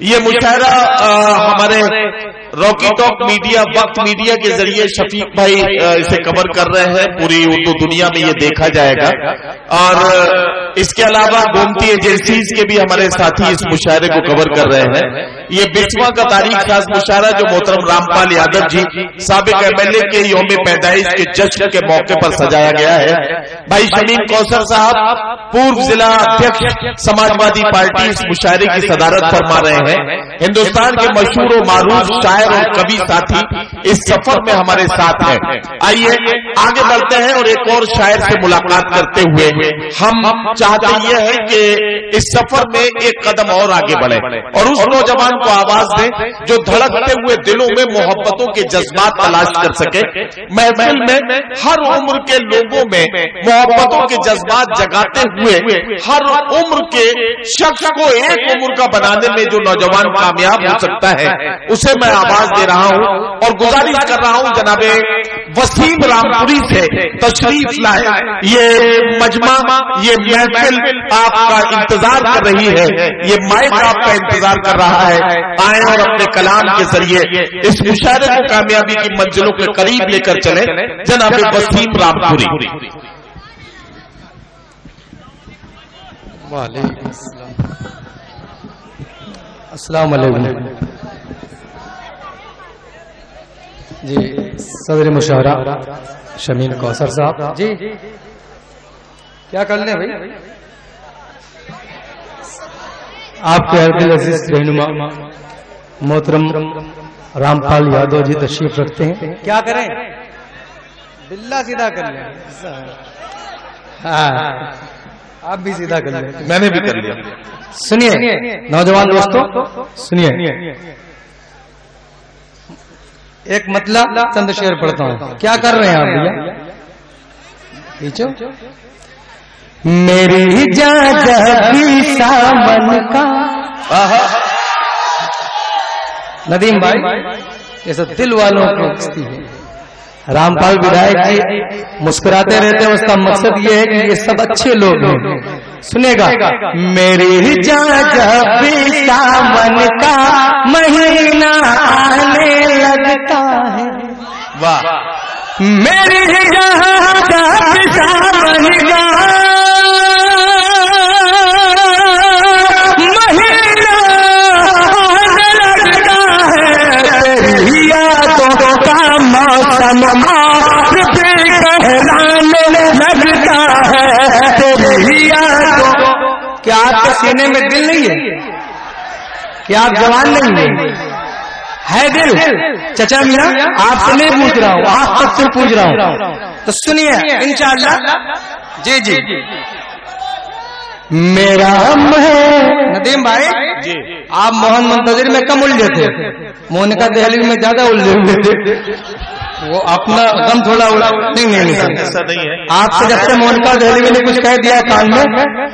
یہ مشاعرہ ہمارے راکی ٹاک میڈیا وقت میڈیا کے ذریعے شفیق بھائی اسے کور کر رہے ہیں، پوری اردو دنیا میں یہ دیکھا جائے گا، اور اس کے علاوہ گومتی ایجنسیز کے بھی ہمارے ساتھی اس مشاعرے کو کور کر رہے ہیں۔ یہ 20واں کا تاریخ خاص مشاعرہ جو محترم رام پال یادو جی سابق MLA کے یوم پیدائش کے جشن کے موقع پر سجایا گیا ہے۔ بھائی شمیم کوثر صاحب پورو ضلع ادھیکش سماجوادی پارٹی اس مشاعرے کی صدارت فرما رہے ہیں۔ ہندوستان کے مشہور و معروف شاعر اور کبھی ساتھی اس سفر میں ہمارے ساتھ ہیں۔ آئیے آگے بڑھتے ہیں اور ایک اور شاعر سے ملاقات کرتے ہوئے ہم چاہتے یہ ہے کہ اس سفر میں ایک قدم اور آگے بڑھے اور اس نوجوان کو آواز دیں جو دھڑکتے ہوئے دلوں میں محبتوں کے جذبات تلاش کر سکے۔ محفل میں ہر عمر کے لوگوں میں محبتوں کے جذبات جگاتے ہوئے ہر عمر کے شخص کو ایک عمر کا بنانے میں جو نوجوان کامیاب ہو سکتا ہے اسے میں آواز دے رہا ہوں اور گزارش کر رہا ہوں جناب وسیم رامپوری سے تشریف لائے۔ یہ مجمع یہ محفل آپ کا انتظار کر رہی ہے، یہ مائک آپ کا انتظار کر رہا ہے۔ آئیں اور اپنے کلام کے ذریعے اس مشاعرے کو کامیابی کی منزلوں کے قریب لے کر چلیں جناب وسیم رامپوری۔ وعلیکم السلام، السلام علیکم جی۔ صدر مشاورہ شمیم کوثر صاحب جی، کیا کر لیں بھائی؟ آپ کے عزیز عزیز رہنما محترم رام پال یادو جی تشریف رکھتے ہیں، کیا کریں؟ بلّہ سیدھا کر لیں، ہاں آپ بھی سیدھا کر لیں، میں نے بھی کر لیا۔ سنیے نوجوان دوستوں، سنیے ایک مطلب چند شعر پڑھتا ہوں۔ کیا کر رہے ہیں آپ بھیا؟ پیچھو میری جان جبھی سامن کا ندیم بھائی ایسا دل والوں کو اکستی ہے۔ رام پال ودھائک جی مسکراتے رہتے ہیں، اس کا مقصد یہ ہے کہ یہ سب اچھے لوگ ہیں۔ سنے گا میری جان جب بھی سامن کا مہینہ آنے لگتا ہے، واہ، میری جان جب بھی سامن کا مہینہ آنے لگتا ہے، تیری یادوں کا موسم کہلانے لگتا ہے، تیری یادوں۔ کیا آپ کے سینے میں دل نہیں ہے؟ کیا آپ جوان نہیں ہے دل؟ چچا میاں آپ سے نہیں پوچھ رہا ہوں، آپ تک سے پوچھ رہا ہوں، تو سنیے انشاءاللہ۔ جی جی میرا ندیم بھائی جی آپ موہن منتظر میں کم الجھے تھے، مونکا دہلی میں زیادہ الجھے ہوئے تھے، وہ اپنا غم تھوڑا اڑا نہیں ایسا نہیں ہے۔ آپ سے جب سے مونکا دہلی نے کچھ کہہ دیا کان میں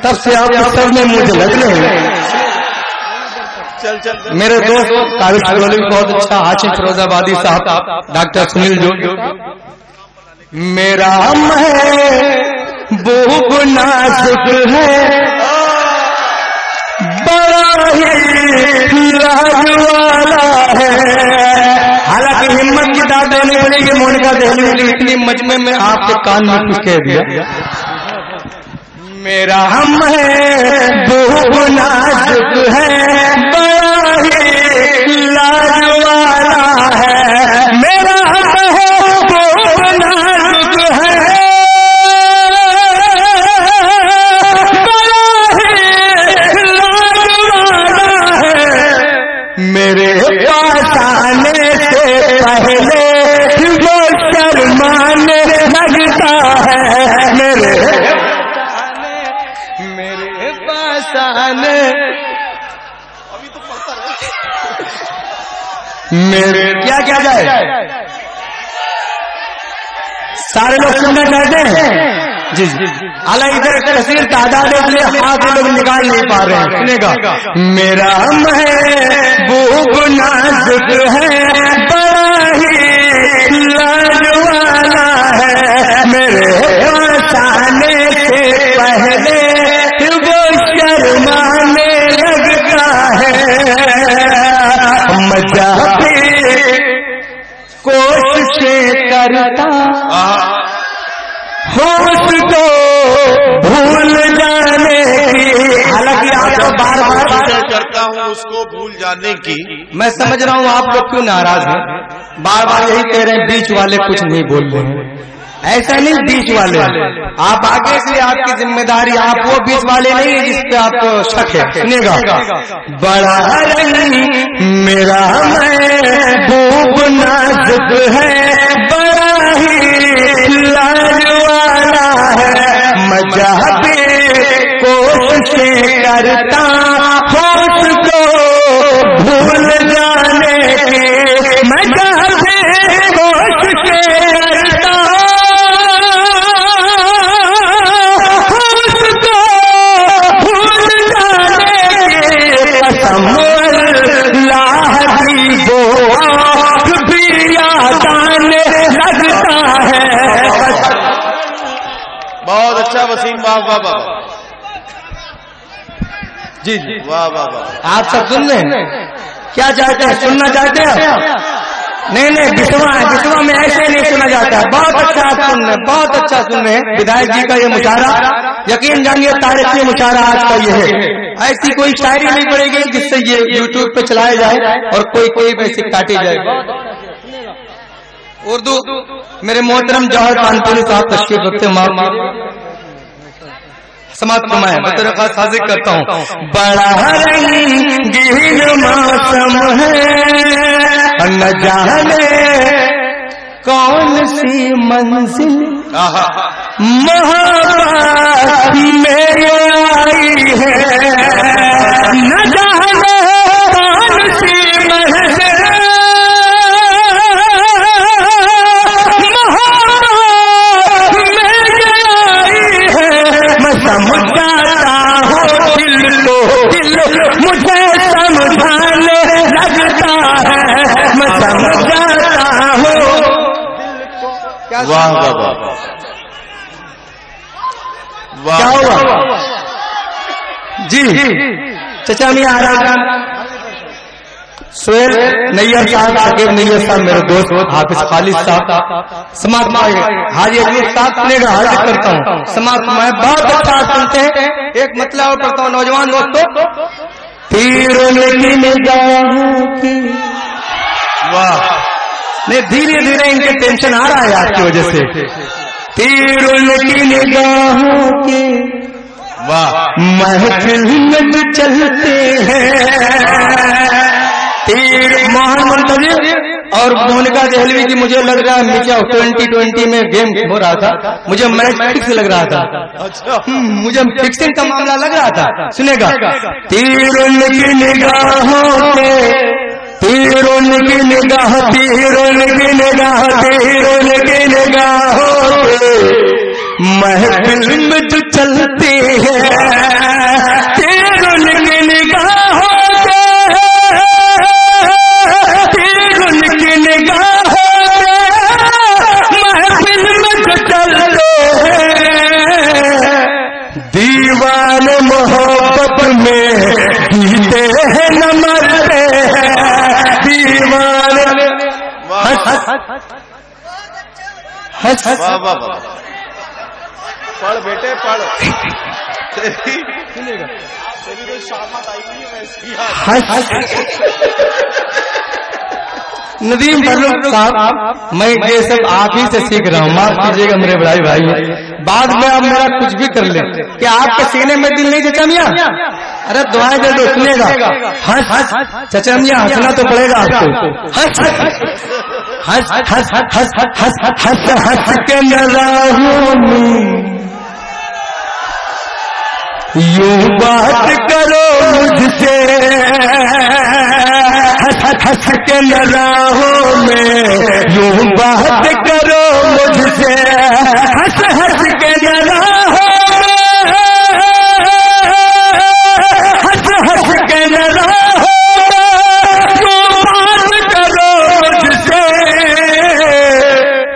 تب سے آپ سب میں مجھے لگ رہے ہیں۔ میرے دوست قابل بہت اچھا ہاشم فیروز آبادی صاحب، ڈاکٹر سنیل جو میرا محبوب نازک ہے بڑا ہی لاج والا ہے، حالانکہ ہمت کی داد دینی پڑے گی مونکا دہلی والی اتنی مجمع میں آپ کے کان میں کچھ کہہ دیا۔ میرا محبوب نازک ہے بڑا ہی لاج والا ہے، میرا محبوب نازک ہے بڑا ہی لاج والا ہے، میرے پاس آنے سے پہلے وہ شرمانے لگتا ہے، میرے پاس آنے میرے کیا کیا جائے سارے لوگ سننا چاہتے ہیں جی جی اعلیٰ ادھر کثیر تعداد ہے اس لیے ہاتھ لوگ نکال نہیں پا رہے ہیں۔ سنے گا میرا محبوب نازک ہے بڑا ہی لاج والا ہے، میرے پاس آنے سے پہلے وہ شرمانے لگتا ہے، करता, होश को भूल जाने की। हालांकि आपको बार बार करता हूँ उसको भूल जाने की। मैं समझ रहा हूँ आप लोग क्यों नाराज हैं, बार बार यही कह रहे हैं बीच वाले कुछ नहीं बोल रहे हैं। ऐसा नहीं, बीच वाले आप आगे से, आपकी जिम्मेदारी, आप वो बीच वाले नहीं है जिस पे आपको शक है। सुनिएगा, बड़ा रंग मेरा महबूब नाजुक है, बड़ा ही लाज वाला है, मजा भी कोशिशें करता, होश को भूल जाने की, मजा भी कोशिशें करता, बहुत अच्छा वसीम, वाह वाह वाह जी जी, वाह वाह वाह। आप सब सुन रहे हैं, क्या चाहते हैं, सुनना चाहते हैं? नहीं नहीं, बिस्वा है, बिस्वा में ऐसे नहीं सुना जाता है। बहुत अच्छा आप सुन रहे हैं, बहुत अच्छा सुन रहे हैं। विधायक जी का ये मुशायरा, यकीन जानिए तारीखी मुशायरा आज का ये है। ऐसी कोई शायरी नहीं पड़ेगी जिससे ये यूट्यूब पे चलाया जाए और कोई वैसे काटी जाए। उर्दू मेरे मोहतरम जवाहर कानपुरी साहब तशरीफ रखते, समाप्त फरमाएं, मैं तेरे खास हाजिर करता हूँ। बड़ा रंगीन मौसम है, न जाने कौन सी मंजिल मोहब्बत में आई है, न जाने कौन सी मंजिल समझाता हूँ दिल को, दिल मुझे समझाने लगता है, मैं समझाता हूँ। वाह वाह वाह, क्या हुआ जी? चचा मियां आराम, सोहेल नैयर साहब, शकीब नैयर साहब मेरे दोस्त, हाफिज खालिद साहब, समाप्त हाजी अजीज साहब सुनेगा, हाजिर करता हूँ समाप्त। मैं बहुत अच्छा सुनते हैं, एक मतलब और पढ़ता हूँ नौजवान दोस्तों। तीरों की निगाहों की, वाह, नहीं धीरे धीरे इनके टेंशन आ रहा है आपकी वजह से। तीरों की निगाहों की, वाह, महफिल में चलते हैं तीर। मोहन मुंतजिर और मोनिका दहलवी की मुझे लग रहा है मिर्चा 2020 में गेम हो रहा था, मुझे मैच फिक्स लग रहा था। अच्छा, मुझे फिक्सिंग का मामला लग रहा था। सुनेगा, तीरों की निगाहों के, तीरों की निगाह, तीरों की निगाह, तीरों की निगाहों के, महफिल में जो चलती है, तीरों की निगाहों के, तीरों की निगाहों के, महफिल में जो चलते हैं, दीवाने मोहब्बत में जीते हैं न मरते हैं, दीवाने। वाह वाह वाह, पढ़ बेटे पढ़, तेरी कोई शामत आई नहीं है वैसी। नदीम साहब, मैं ये सब आप ही से सीख रहा हूँ, माफ कीजिएगा मेरे बड़ाई भाई, बाद में आप मेरा कुछ भी कर ले। क्या आपके सीने में दिल नहीं चचा मियां? अरे दुआएं दे दो, सुनिएगा। हंस चचा मियां, हंसना तो पड़ेगा आपको। हंस हंस हंस हंस हंस हंस हंस के निगाहों में यूं बात करो मुझसे, हंस हंस के निगाहों में यूं बात करो मुझसे, हंस हंस के निगाहों में, हंस हंस के निगाहों में यूं बात करो मुझसे।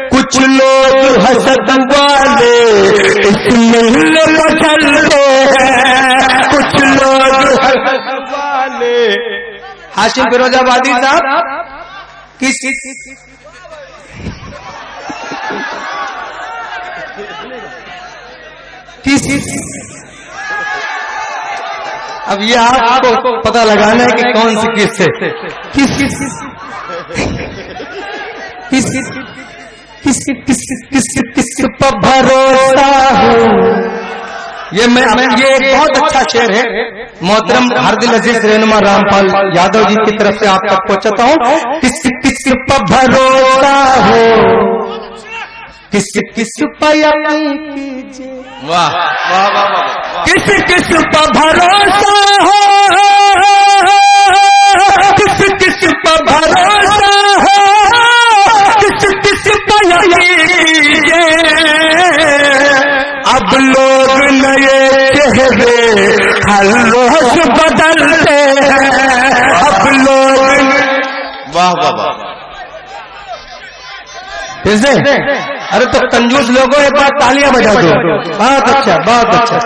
कुछ लोग हसद वाले इसमें चलते हैं, कुछ लोग हसद वाले। हाशिम फिरोजाबादी साहब किस किस अब ये आपको पता लगाना है कि कौन सी किस है किस किस किस किस किस किस किस पर भरोसा हो। ये एक बहुत अच्छा शेर है, मोहतरम हरदिल अजीज रहनुमा रामपाल यादव जी की तरफ से आप तक पहुंचाता हूँ। किस किस पर भरोसा हो, किस किस पर यकीन कीजिए, वाह वाह वाह वाह, किस किस पर भरोसा हो, किस किस पर भरोसा हो, किस किस पर यकीन कीजिए। अब लोग नए चेहरे हर रोज बदलते हैं, अब लोग वाह वाह वाह। कैसे? अरे तो कंजूस लोगों एक बार तालियां बजा दो। बहुत अच्छा बहुत अच्छा।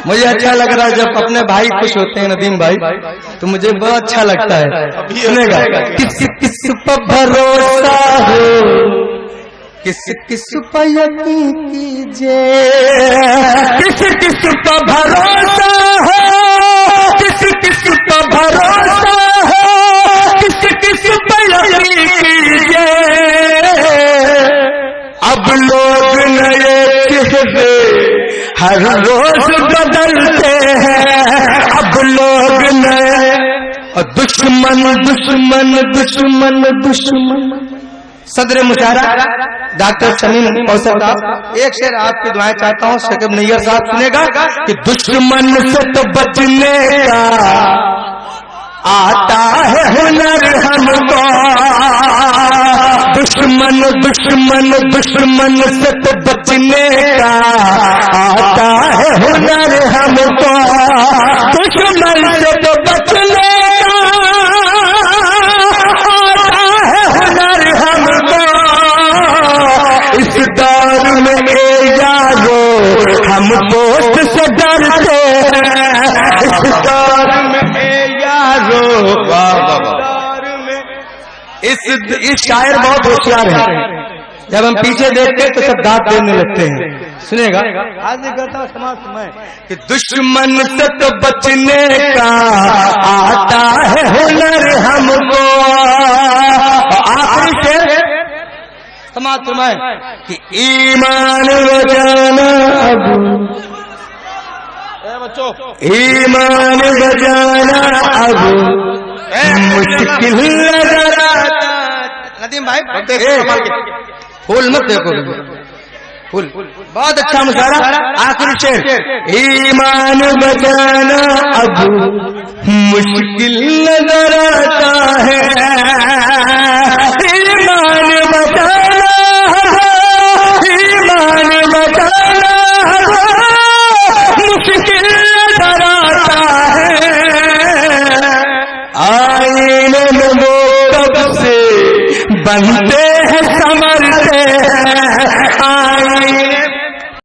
मुझे अच्छा लग रहा है जब अपने भाई खुश होते हैं नदीम भाई, तो मुझे बहुत अच्छा लगता है। सुनेगा किस किस पर भरोसा हो, किस किस पर यकीन कीजिए, किस किस पर भरोसा हो, किस किस पर भरोसा हो, किस किस पर यकीन कीजिए। अब लोग नए चेहरे हर रोज बदलते हैं, अब लोग नए और दुश्मन दुश्मन दुश्मन दुश्मन। सदर मुशारा डॉक्टर शमीम कौसर साहब, एक शेर आपकी दुआएं चाहता हूँ। शकब नैयर साहब सुनेगा कि दुश्मन से तो बचने का आता है हुनर हमको, दुश्मन दुश्मन दुश्मन से तो बचने का आता है हुनर हमको, दुश्मन से तो बचने का आता है हुनर हमको। इस दौर में ए यारो हम दोस्त से डरते हैं, इस दौर में ए यारो वाह वाह वाह। इस शायर बहुत होशियार है, जब हम पीछे देखते हैं तो सब दांत देने लगते हैं। सुनेगा आज नहीं करता समाज में कि दुश्मन से तो बचने का आता है हुनर हमको। आखिरी शेर समाज तुम्हें कि ईमान बजाना अब, बच्चों ईमान बजाना अब मुश्किल नजर आता। नदीम भाई फूल मत देखो, फूल बहुत अच्छा मुशारा। आखिरी शेर ईमान बजाना अब मुश्किल नजर आता है,